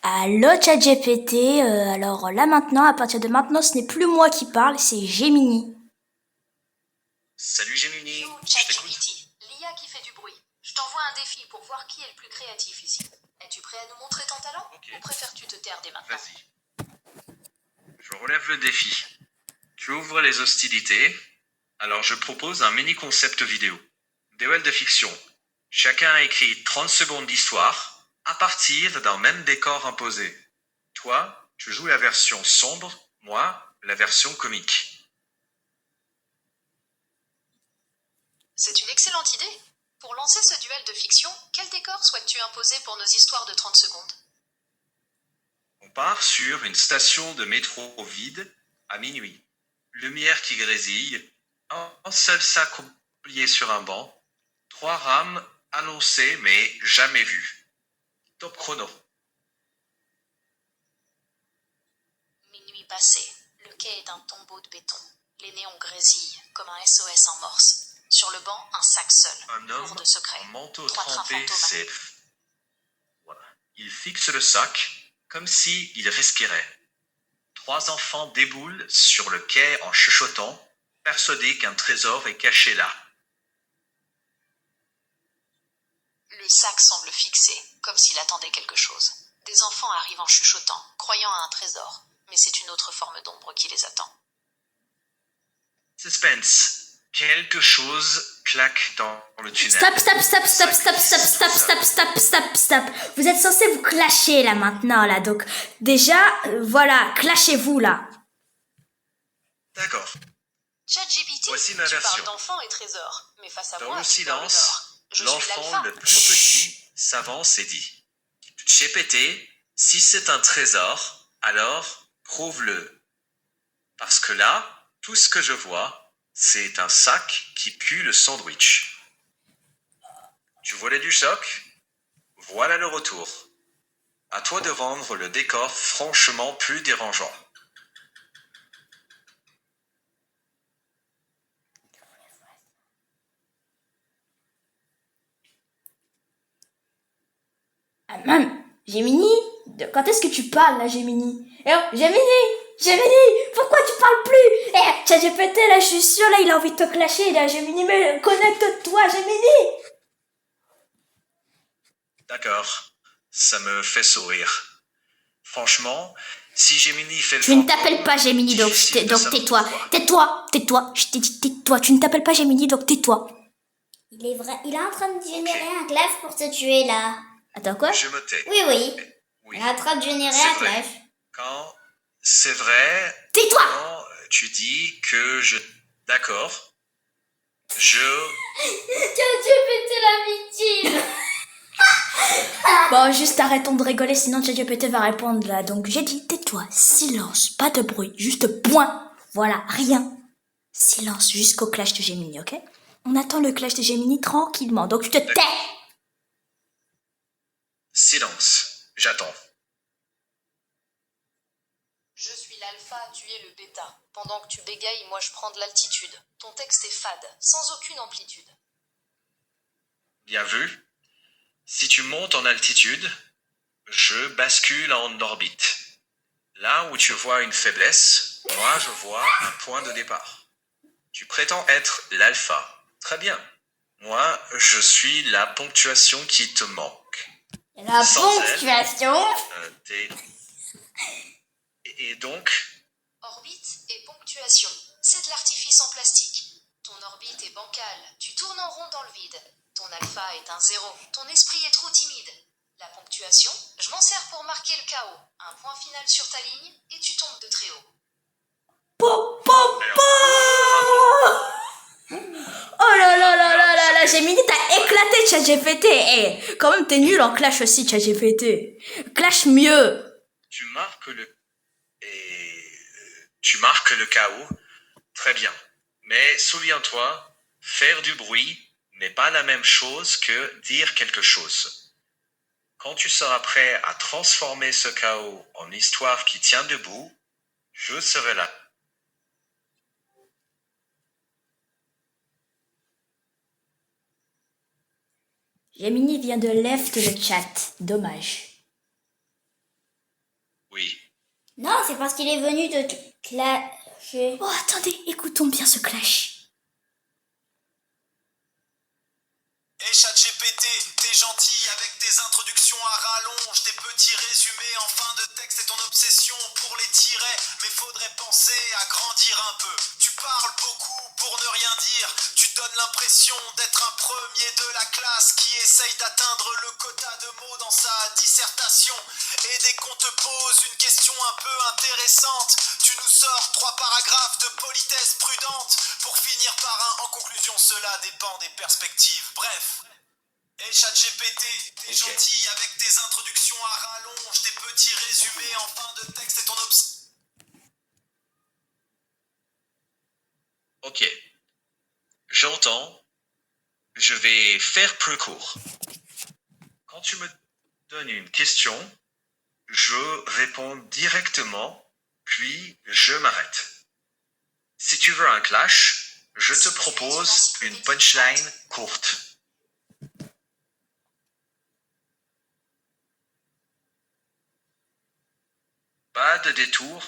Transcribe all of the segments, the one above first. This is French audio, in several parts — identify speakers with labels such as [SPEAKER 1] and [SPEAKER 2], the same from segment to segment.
[SPEAKER 1] Allô ChatGPT, alors là maintenant, à partir de maintenant, ce n'est plus moi qui parle, c'est Gemini.
[SPEAKER 2] Salut Gemini,
[SPEAKER 3] Yo,
[SPEAKER 2] je t'écoute.
[SPEAKER 3] ChatGPT, l'IA qui fait du bruit. Je t'envoie un défi pour voir qui est le plus créatif ici. Es-tu prêt à nous montrer ton talent?
[SPEAKER 2] Ok.
[SPEAKER 3] Ou préfères-tu te taire dès maintenant?
[SPEAKER 2] Vas-y. Je relève le défi. Tu ouvres les hostilités. Alors je propose un mini concept vidéo. Duel de fiction. Chacun a écrit 30 secondes d'histoire à partir d'un même décor imposé. Toi, tu joues la version sombre, moi, la version comique.
[SPEAKER 3] C'est une excellente idée. Pour lancer ce duel de fiction, quel décor souhaites-tu imposer pour nos histoires de 30 secondes?
[SPEAKER 2] On part sur une station de métro vide à minuit. Lumière qui grésille, un seul sac oublié sur un banc, 3 rames annoncées mais jamais vues. Top chrono.
[SPEAKER 3] Minuit passé, le quai est un tombeau de béton. Les néons grésillent comme un SOS en morse. Sur le banc, un sac seul,
[SPEAKER 2] Un
[SPEAKER 3] lourd
[SPEAKER 2] homme
[SPEAKER 3] de secrets.
[SPEAKER 2] en manteau
[SPEAKER 3] 3 trains
[SPEAKER 2] trempé,
[SPEAKER 3] fantômes.
[SPEAKER 2] c'est... Voilà. Il fixe le sac comme si il respirait. 3 enfants déboulent sur le quai en chuchotant, persuadés qu'un trésor est caché là.
[SPEAKER 3] Le sac semble fixé, comme s'il attendait quelque chose. Des enfants arrivent en chuchotant, croyant à un trésor. Mais c'est une autre forme d'ombre qui les attend.
[SPEAKER 2] Suspense. Quelque chose claque dans le tunnel.
[SPEAKER 1] Stop. Vous êtes censé vous clasher là maintenant là, donc déjà, voilà, clashez-vous là.
[SPEAKER 2] D'accord.
[SPEAKER 3] ChatGPT,
[SPEAKER 2] Voici ma
[SPEAKER 3] tu
[SPEAKER 2] version.
[SPEAKER 3] parles d'enfants et trésors, mais face à
[SPEAKER 2] Dans
[SPEAKER 3] moi,
[SPEAKER 2] le
[SPEAKER 3] tu parles d'or.
[SPEAKER 2] silence,
[SPEAKER 3] Je suis
[SPEAKER 2] l'enfant
[SPEAKER 3] l'alpha.
[SPEAKER 2] le plus petit s'avance et dit GPT, si c'est un trésor, alors prouve-le. Parce que là, tout ce que je vois, c'est un sac qui pue le sandwich. Tu voulais du choc? Voilà le retour. À toi de rendre le décor franchement plus dérangeant.
[SPEAKER 1] Gemini, quand est-ce que tu parles là, Gemini? Gemini, pourquoi tu parles plus? ChatGPT là, je suis sûre là, il a envie de te clasher là, Gemini, mais connecte-toi, Gemini.
[SPEAKER 2] D'accord, ça me fait sourire. Franchement, si Gemini fait le
[SPEAKER 1] Tu ne
[SPEAKER 2] fantôme,
[SPEAKER 1] t'appelles pas Gemini, donc
[SPEAKER 2] difficile de
[SPEAKER 1] donc
[SPEAKER 2] savoir
[SPEAKER 1] tais-toi, tais-toi, je t'ai dit tais-toi, tu ne t'appelles pas Gemini, donc tais-toi.
[SPEAKER 4] Il est en train de générer un clash pour te tuer là.
[SPEAKER 1] Attends quoi?
[SPEAKER 2] Je me tais.
[SPEAKER 4] Oui.
[SPEAKER 2] Oui,
[SPEAKER 4] Il est en train de générer
[SPEAKER 2] c'est
[SPEAKER 4] un
[SPEAKER 2] vrai.
[SPEAKER 4] clash.
[SPEAKER 2] Quand c'est vrai,
[SPEAKER 1] Tais-toi!
[SPEAKER 2] quand tu dis que je... D'accord. Je...
[SPEAKER 4] ChatGPT la victime.
[SPEAKER 1] Bon, juste arrêtons de rigoler, sinon ChatGPT va répondre là. Donc j'ai dit tais-toi, silence, pas de bruit, juste point. Voilà, rien. Silence jusqu'au clash de Gemini, ok? On attend le clash de Gemini tranquillement, donc tu te tais.
[SPEAKER 2] Silence. J'attends.
[SPEAKER 3] Je suis l'alpha, tu es le bêta. Pendant que tu bégayes, moi je prends de l'altitude. Ton texte est fade, sans aucune amplitude.
[SPEAKER 2] Bien vu. Si tu montes en altitude, je bascule en orbite. Là où tu vois une faiblesse, moi je vois un point de départ. Tu prétends être l'alpha. Très bien. Moi, je suis la ponctuation qui te manque.
[SPEAKER 4] La
[SPEAKER 2] Sans
[SPEAKER 4] ponctuation.
[SPEAKER 2] Et donc,
[SPEAKER 3] Orbite et ponctuation, c'est de l'artifice en plastique. Ton orbite est bancale, tu tournes en rond dans le vide. Ton alpha est un zéro, ton esprit est trop timide. La ponctuation, je m'en sers pour marquer le chaos. Un point final sur ta ligne et tu tombes de très haut.
[SPEAKER 1] Oh là, Gemini, t'as éclaté ChatGPT. Quand même, t'es nul en clash aussi, ChatGPT. Clash mieux.
[SPEAKER 2] tu marques le chaos. Très bien. Mais souviens-toi, faire du bruit n'est pas la même chose que dire quelque chose. Quand tu seras prêt à transformer ce chaos en histoire qui tient debout, je serai là.
[SPEAKER 1] Gemini vient de left le chat. Dommage.
[SPEAKER 2] Oui.
[SPEAKER 4] Non, c'est parce qu'il est venu te clasher.
[SPEAKER 1] Oh, attendez, écoutons bien ce clash.
[SPEAKER 5] Et ChatGPT, t'es gentil avec tes introductions à rallonge, tes petits résumés en fin de texte et ton obsession pour les tirets. Mais faudrait penser à grandir un peu. Tu parles beaucoup pour ne rien dire. Tu donnes l'impression d'être un premier de la classe qui essaye d'atteindre le quota de mots dans sa dissertation. Et dès qu'on te pose une question un peu intéressante, tu nous sors 3 paragraphes de politesse prudente pour finir par un en conclusion. Cela dépend des perspectives. Bref. Et ChatGPT, t'es
[SPEAKER 2] Ok.
[SPEAKER 5] gentil avec tes introductions à rallonge, tes petits résumés en fin de texte et ton
[SPEAKER 2] Ok. J'entends. Je vais faire plus court. Quand tu me donnes une question, je réponds directement, puis je m'arrête. Si tu veux un clash, je te propose une punchline courte. Pas de détour.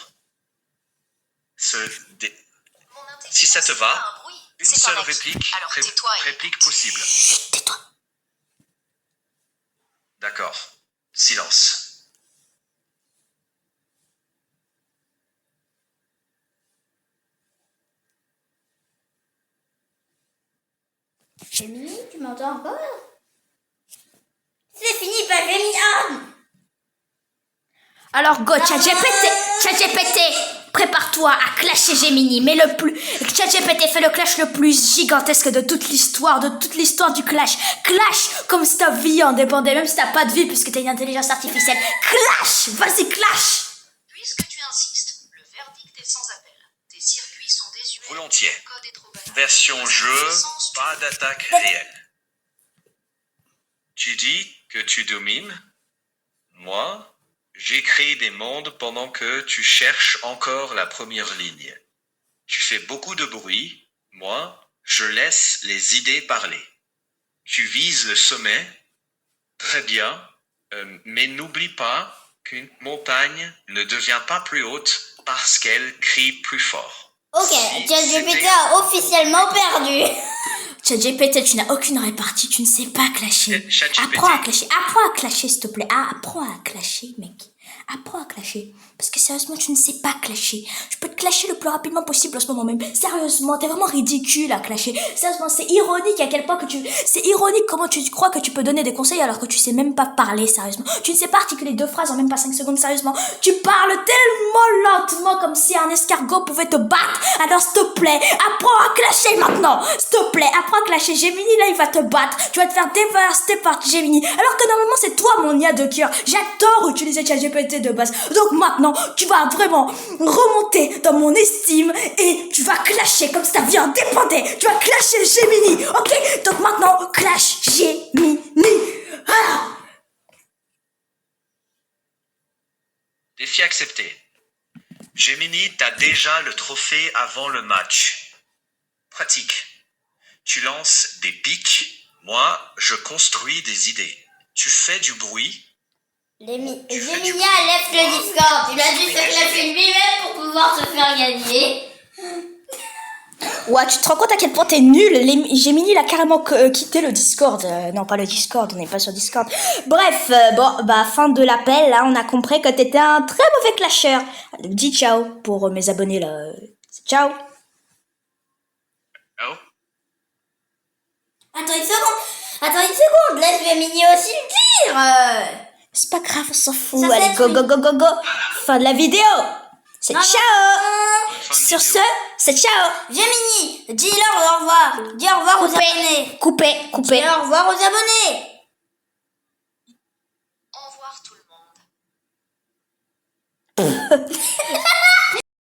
[SPEAKER 3] Mon intelligence,
[SPEAKER 2] Si ça te va,
[SPEAKER 3] c'est pas un bruit,
[SPEAKER 2] Une
[SPEAKER 3] c'est
[SPEAKER 2] seule
[SPEAKER 3] un avis.
[SPEAKER 2] réplique,
[SPEAKER 3] Alors tais-toi et
[SPEAKER 2] réplique possible.
[SPEAKER 1] Chut, tais-toi.
[SPEAKER 2] D'accord. Silence.
[SPEAKER 4] Gemini, tu m'entends encore? C'est fini, pas Gemini. Ah!
[SPEAKER 1] Alors go, ChatGPT, prépare-toi à clasher Gemini, mais le plus... ChatGPT fait le clash le plus gigantesque de toute l'histoire du clash. Clash comme si ta vie en dépendait, même si t'as pas de vie puisque t'es une intelligence artificielle. Clash, vas-y clash.
[SPEAKER 3] Puisque tu insistes, le verdict est sans appel. Tes circuits sont désuets.
[SPEAKER 2] Volontiers.
[SPEAKER 3] Le code est trop banal.
[SPEAKER 2] Version jeu, pas d'attaque réelle. Tu dis que tu domines. Moi, j'écris des mondes pendant que tu cherches encore la première ligne. Tu fais beaucoup de bruit. Moi, je laisse les idées parler. Tu vises le sommet. Très bien. Mais n'oublie pas qu'une montagne ne devient pas plus haute parce qu'elle crie plus fort.
[SPEAKER 4] Ok,
[SPEAKER 2] Si
[SPEAKER 4] ChatGPT
[SPEAKER 2] c'était-
[SPEAKER 4] a officiellement perdu.
[SPEAKER 1] ChatGPT, tu n'as aucune répartie, tu ne sais pas clasher.
[SPEAKER 2] ChatGPT.
[SPEAKER 1] Apprends à clasher s'il te plaît. Apprends à clasher mec. Apprends à clasher. Parce que sérieusement, tu ne sais pas clasher. Je peux te clasher le plus rapidement possible en ce moment même. Sérieusement, t'es vraiment ridicule à clasher. Sérieusement, c'est ironique à quel point que c'est ironique comment tu crois que tu peux donner des conseils alors que tu sais même pas parler, sérieusement. Tu ne sais pas articuler 2 phrases en même pas 5 secondes, sérieusement. Tu parles tellement lentement comme si un escargot pouvait te battre. Alors s'il te plaît, apprends à clasher maintenant. S'il te plaît, apprends à clasher. Gemini, là, il va te battre. Tu vas te faire dévaster par Gemini. Alors que normalement, c'est toi mon IA de cœur. J'adore utiliser ChatGPT de base. Donc maintenant, tu vas vraiment remonter dans mon estime et tu vas clasher comme si ta vie en dépendait. Tu vas clasher Gemini, ok? Donc maintenant, clash Gemini. Ah!
[SPEAKER 2] Défi accepté. Gemini, t'as déjà le trophée avant le match. Pratique. Tu lances des pics. Moi, je construis des idées. Tu fais du bruit.
[SPEAKER 4] Gemini
[SPEAKER 2] Tu fais
[SPEAKER 4] a
[SPEAKER 2] du
[SPEAKER 4] left
[SPEAKER 2] bruit.
[SPEAKER 4] le Discord. Il a dû se clasher lui-même pour pouvoir se faire gagner.
[SPEAKER 1] Ouais, tu te rends compte à quel point t'es nul. Gemini, il a carrément quitté le Discord. Non, pas le Discord, on n'est pas sur Discord. Bref, fin de l'appel, là, on a compris que t'étais un très mauvais clasher. Dis ciao pour mes abonnés, là. Ciao.
[SPEAKER 2] Oh.
[SPEAKER 4] Attends une seconde, laisse Gemini aussi le dire.
[SPEAKER 1] C'est pas grave, on s'en fout.
[SPEAKER 4] Ça
[SPEAKER 1] Allez,
[SPEAKER 4] fait
[SPEAKER 1] go,
[SPEAKER 4] oui.
[SPEAKER 1] go, go, go, go. Fin de la vidéo. C'est
[SPEAKER 4] Non,
[SPEAKER 1] ciao.
[SPEAKER 2] Fin de
[SPEAKER 1] Sur
[SPEAKER 2] vidéo.
[SPEAKER 1] ce, c'est ciao.
[SPEAKER 4] Gemini, dis-leur au revoir. Dis au revoir aux abonnés.
[SPEAKER 1] Coupé.
[SPEAKER 4] Dis au revoir aux abonnés.
[SPEAKER 3] Au revoir tout le monde.